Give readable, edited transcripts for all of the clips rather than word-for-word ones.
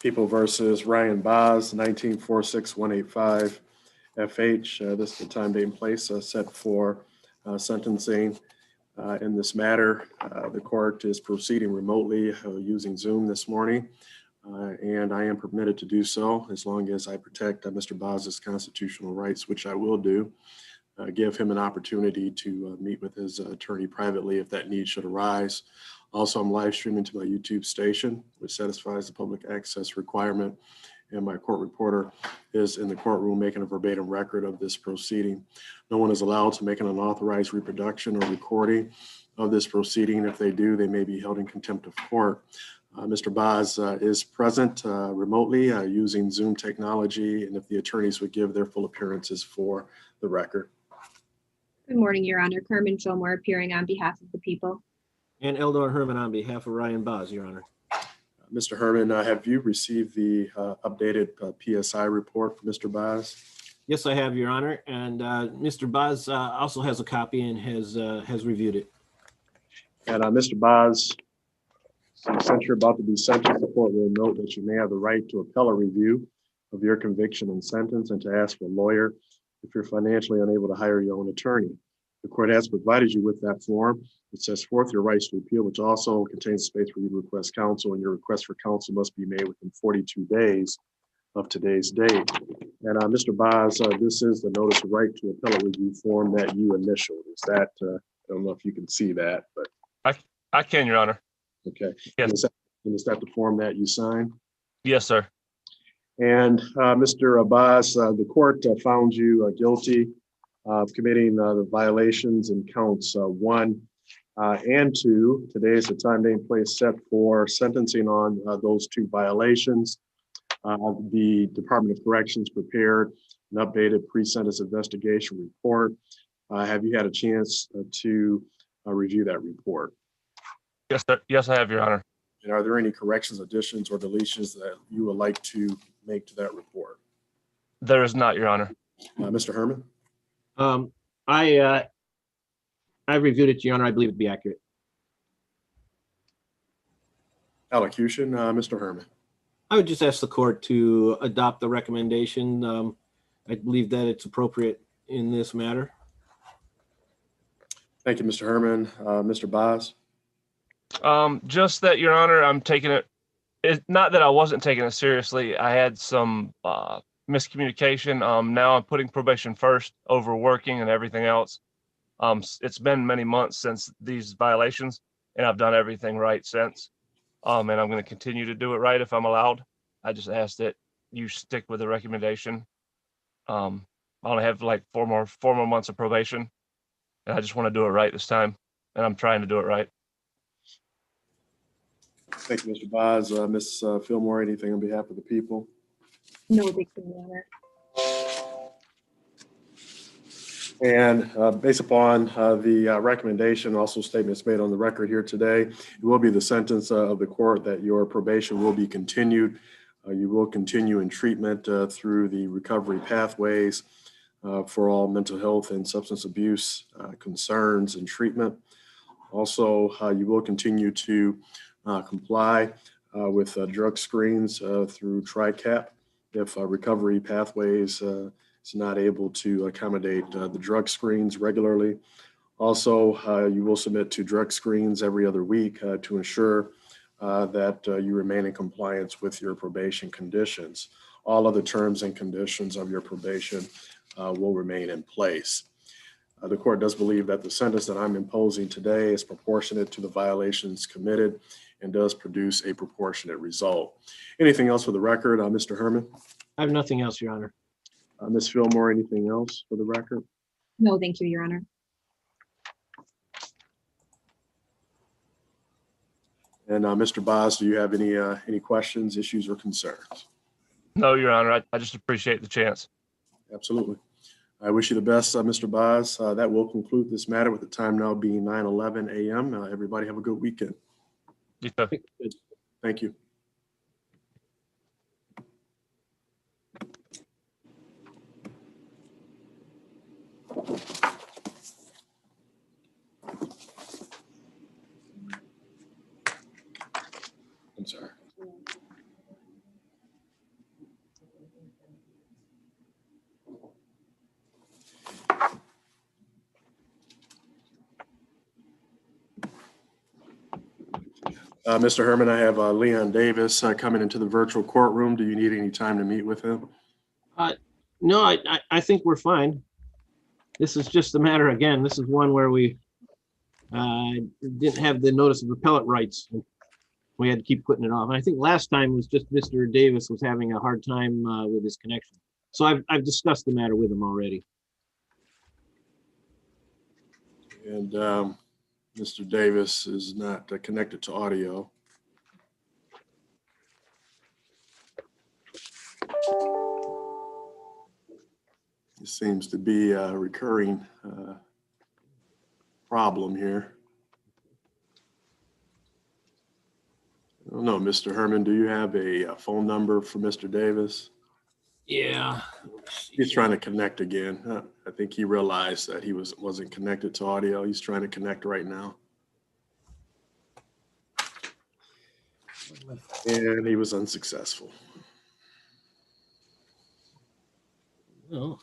People versus Ryan Baz, 19-46185 FH. This is the time, date, and place set for sentencing in this matter. The court is proceeding remotely using Zoom this morning, and I am permitted to do so as long as I protect Mr. Baz's constitutional rights, which I will do. Give him an opportunity to meet with his attorney privately if that need should arise. Also, I'm live streaming to my YouTube station, which satisfies the public access requirement, and my court reporter is in the courtroom making a verbatim record of this proceeding. No one is allowed to make an unauthorized reproduction or recording of this proceeding. If they do, they may be held in contempt of court. Mr. Baz is present remotely using Zoom technology, and if the attorneys would give their full appearances for the record. Good morning, Your Honor. Carmen Shomore appearing on behalf of the people. And Eldor Herman on behalf of Ryan Baz, Your Honor. Mr. Herman, have you received the updated PSI report from Mr. Baz? Yes, I have, Your Honor. And Mr. Baz also has a copy and has reviewed it. And Mr. Baz, since you're about to be sentenced, the court will note that you may have the right to appellate review of your conviction and sentence and to ask for a lawyer if you're financially unable to hire your own attorney. The court has provided you with that form. It sets forth your rights to appeal, which also contains space for you to request counsel, and your request for counsel must be made within 42 days of today's date. And Mr. Baz, this is the notice of right to appellate review form that you initialed. Is that, I don't know if you can see that, but. I can, Your Honor. Okay. Yes. And is that the form that you signed? Yes, sir. And Mr. Baz, the court found you guilty of committing the violations in counts 1 and 2. Today is the time, date, and place set for sentencing on those 2 violations. The Department of Corrections prepared an updated pre-sentence investigation report. Have you had a chance to review that report? Yes, sir. Yes, I have, Your Honor. And are there any corrections, additions, or deletions that you would like to make to that report? There is not, Your Honor. Mr. Herman? I reviewed it, Your Honor. I believe it'd be accurate. Allocution, Mr. Herman. I would just ask the court to adopt the recommendation. I believe that it's appropriate in this matter. Thank you, Mr. Herman. Mr. Baz? Just that, Your Honor, I'm taking it. It's not that I wasn't taking it seriously. I had some miscommunication. Now I'm putting probation first over working and everything else. It's been many months since these violations, and I've done everything right since. And I'm going to continue to do it right if I'm allowed. I just ask that you stick with the recommendation. I only have like four more months of probation, and I just want to do it right this time, and I'm trying to do it right. Thank you, Mr. Baz. Ms. Fillmore, anything on behalf of the people? No, thank you, Your Honor. And based upon the recommendation, also statements made on the record here today, it will be the sentence of the court that your probation will be continued. You will continue in treatment through the recovery pathways for all mental health and substance abuse concerns and treatment. Also, you will continue to comply with drug screens through TRICAP if recovery pathways is not able to accommodate the drug screens regularly. Also, you will submit to drug screens every other week to ensure that you remain in compliance with your probation conditions. All other terms and conditions of your probation will remain in place. The court does believe that the sentence that I'm imposing today is proportionate to the violations committed and does produce a proportionate result. Anything else for the record, Mr. Herman? I have nothing else, Your Honor. Ms. Fillmore, anything else for the record? No, thank you, Your Honor. And Mr. Baz, do you have any questions, issues, or concerns? No, Your Honor. I just appreciate the chance. Absolutely. I wish you the best, Mr. Baz. That will conclude this matter with the time now being 9:11 a.m. Everybody have a good weekend. You too. Thank you. I'm sorry. Mr. Herman, I have Leon Davis coming into the virtual courtroom. Do you need any time to meet with him? No, I think we're fine. This is just a matter, again, this is one where we didn't have the notice of appellate rights. We had to keep putting it off. And I think last time was just Mr. Davis was having a hard time with his connection. So I've discussed the matter with him already. And Mr. Davis is not connected to audio. It seems to be a recurring problem here. I don't know, Mr. Herman, do you have a phone number for Mr. Davis? Yeah. He's trying to connect again. I think he realized that he wasn't connected to audio. He's trying to connect right now. And he was unsuccessful. Well,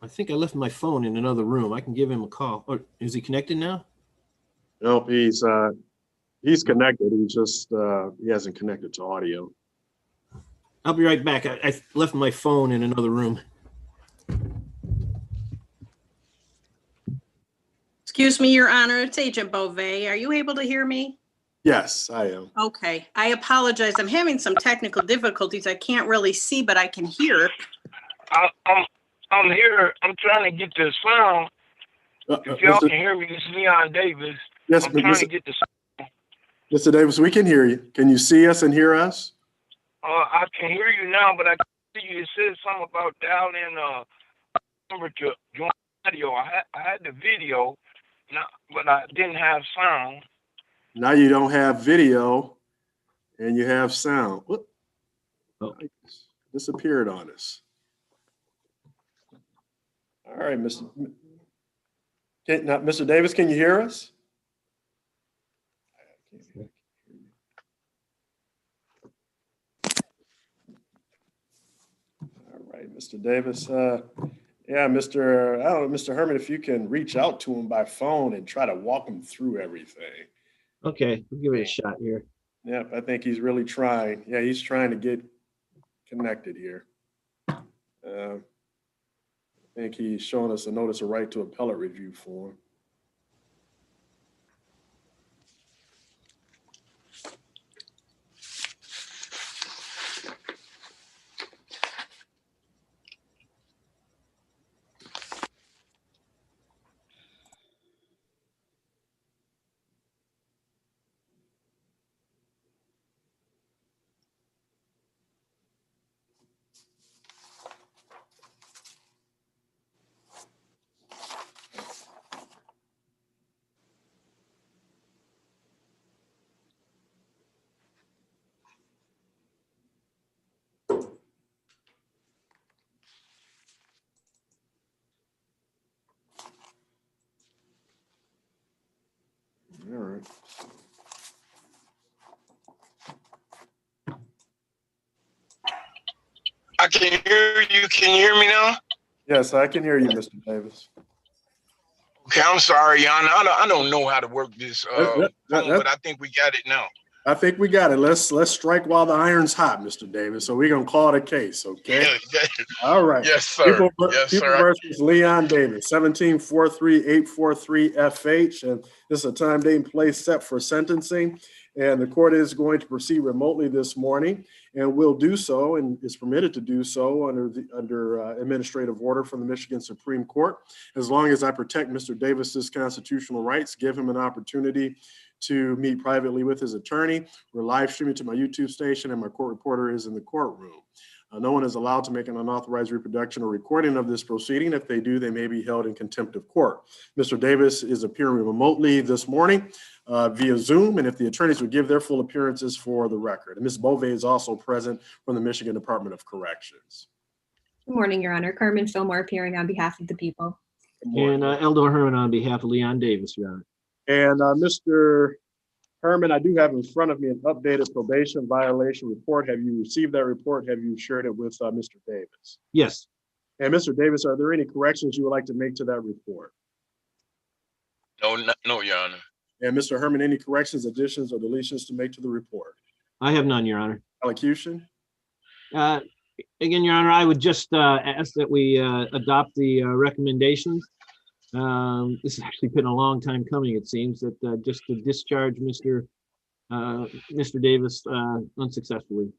I think I left my phone in another room. I can give him a call. Or is he connected now? Nope, he's connected. He just he hasn't connected to audio. I'll be right back. I left my phone in another room. Excuse me, Your Honor, it's Agent Beauvais. Are you able to hear me? Yes, I am. Okay, I apologize. I'm having some technical difficulties. I can't really see, but I can hear. I'm here. I'm trying to get the sound. If y'all can hear me, it's Leon Davis. Yes, I'm trying to get the sound. Mr. Davis, we can hear you. Can you see us and hear us? I can hear you now, but I can't see you. It says something about dialing number to join audio. I had the video, but I didn't have sound. Now you don't have video and you have sound. Whoop. Oh. It disappeared on us. All right, Mr. Davis, can you hear us? All right, Mr. Davis. Yeah, Mr. Herman, if you can reach out to him by phone and try to walk him through everything. Okay, we'll give it a shot here. Yep, I think he's really trying. Yeah, he's trying to get connected here. I think he's showing us a notice of right to appellate review form. All right. I can hear you. Can you hear me now? Yes, I can hear you, Mr. Davis. Okay, I'm sorry, Jan. I don't know how to work this phone, but I think we got it now. I think we got it. Let's strike while the iron's hot, Mr. Davis. So we're gonna call it a case, okay? All right. Yes, sir. People Yes, sir. versus Leon Davis, 17-43843-FH, and this is a time, date, and place set for sentencing. And the court is going to proceed remotely this morning, and will do so, and is permitted to do so under administrative order from the Michigan Supreme Court, as long as I protect Mr. Davis's constitutional rights, give him an opportunity to meet privately with his attorney. We're live streaming to my YouTube station, and my court reporter is in the courtroom. No one is allowed to make an unauthorized reproduction or recording of this proceeding. If they do, they may be held in contempt of court. Mr. Davis is appearing remotely this morning via Zoom, and if the attorneys would give their full appearances for the record. And Ms. Beauvais is also present from the Michigan Department of Corrections. Good morning, Your Honor. Carmen Fillmore appearing on behalf of the people. And Eldor Herman on behalf of Leon Davis, Your Honor. And Mr. Herman, I do have in front of me an updated probation violation report. Have you received that report? Have you shared it with Mr. Davis? Yes. And Mr. Davis, are there any corrections you would like to make to that report? No, Your Honor. And Mr. Herman, any corrections, additions, or deletions to make to the report? I have none, Your Honor. Elocution? Again, Your Honor, I would just ask that we adopt the recommendations. This has actually been a long time coming, it seems, that just to discharge Mr. Davis unsuccessfully.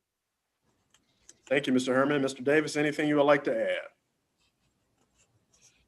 Thank you, Mr. Herman. Mr. Davis, anything you would like to add?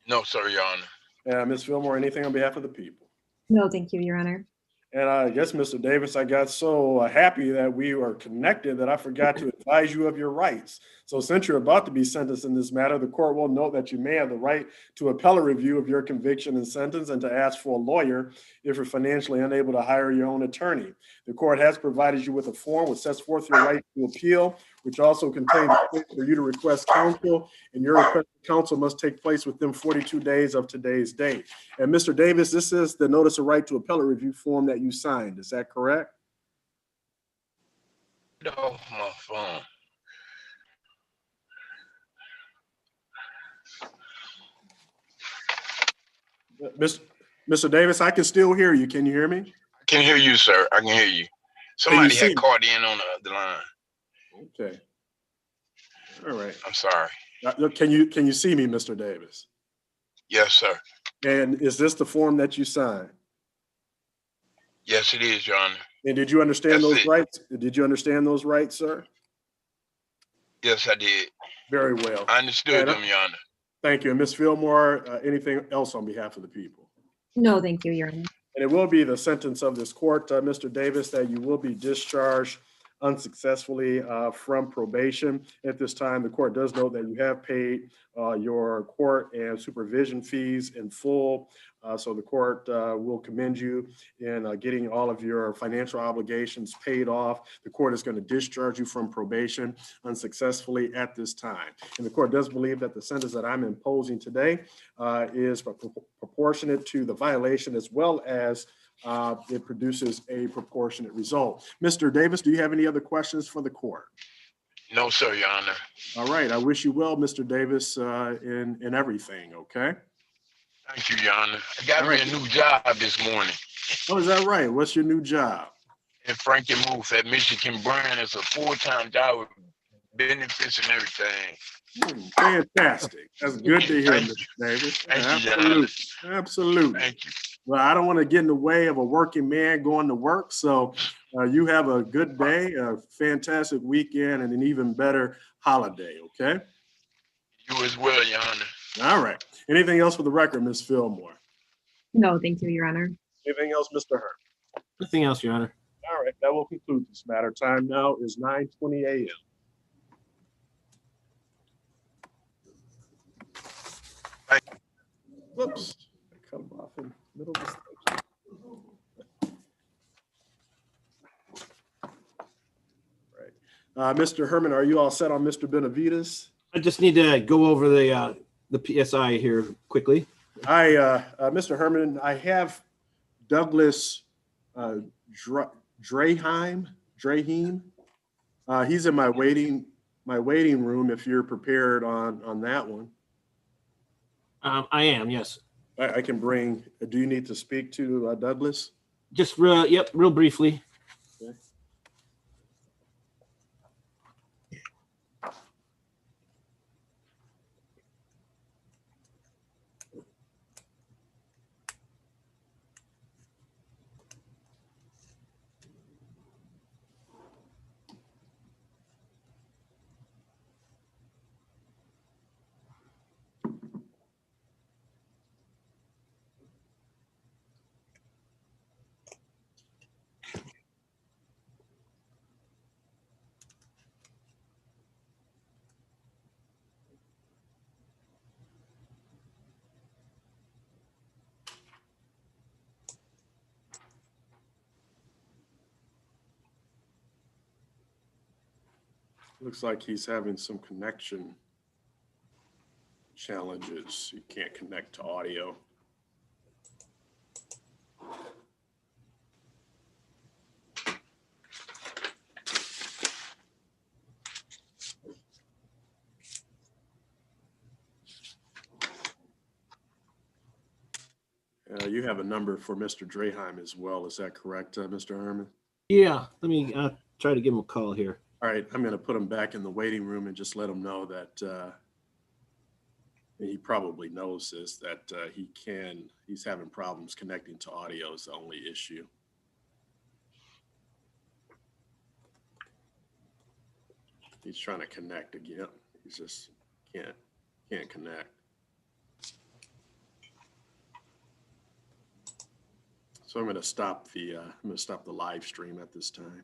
No, sir, Your Honor. Ms. Fillmore, anything on behalf of the people? No, thank you, Your Honor. And I guess, Mr. Davis, I got so happy that we are connected that I forgot to advise you of your rights. So since you're about to be sentenced in this matter, the court will note that you may have the right to appellate review of your conviction and sentence and to ask for a lawyer if you're financially unable to hire your own attorney. The court has provided you with a form which sets forth your right to appeal, which also contains a place for you to request counsel, and your request for counsel must take place within 42 days of today's date. And Mr. Davis, this is the notice of right to appellate review form that you signed. Is that correct? Get off my phone. Mr. Davis, I can still hear you. Can you hear me? I can hear you, sir. I can hear you. Somebody see had me? called in on the other line. Okay. All right. I'm sorry. Can you see me, Mr. Davis? Yes, sir. And is this the form that you signed? Yes, it is, Your Honor. And did you understand That's those it. rights? Did you understand those rights, sir? Yes, I did. Very well. I understood And, them, Your Honor. Thank you. And Ms. Fillmore, anything else on behalf of the people? No, thank you, Your Honor. And it will be the sentence of this court, Mr. Davis, that you will be discharged unsuccessfully from probation. At this time, the court does note that you have paid your court and supervision fees in full. So the court will commend you in getting all of your financial obligations paid off. The court is going to discharge you from probation unsuccessfully at this time. And the court does believe that the sentence that I'm imposing today is proportionate to the violation, as well as it produces a proportionate result. Mr. Davis, do you have any other questions for the court? No, sir, Your Honor. All right. I wish you well, Mr. Davis, in everything, okay? Thank you, Your Honor. I got All me right. a new job this morning. Oh, is that right? What's your new job? In Frankenmuth at Michigan Brand. It's a full-time job with benefits and everything. Fantastic. That's good to hear, Thank Mr. Davis. Thank you, Your Honor. Absolutely. Absolutely. Thank you. Well, I don't want to get in the way of a working man going to work. So you have a good day, a fantastic weekend, and an even better holiday, okay? You as well, Your Honor. All right. Anything else for the record, Ms. Fillmore? No, thank you, Your Honor. Anything else, Mr. Hurd? Nothing else, Your Honor. All right. That will conclude this matter. Time now is 9:20 a.m. Whoops. I cut him off in the middle of the Right. Mr. Herman, are you all set on Mr. Benavides? I just need to go over the PSI here quickly. Mr. Herman, I have Douglas Draheim. He's in my waiting room. If you're prepared on that one, I am, yes. I can bring. Do you need to speak to Douglas? Just real briefly. Okay. Looks like he's having some connection challenges. He can't connect to audio. You have a number for Mr. Draheim as well. Is that correct, Mr. Herman? Yeah, let me try to give him a call here. All right, I'm going to put him back in the waiting room and just let him know that he probably knows this, that he's having problems connecting to audio is the only issue. He's trying to connect again. He's just can't connect. So I'm going to stop the live stream at this time.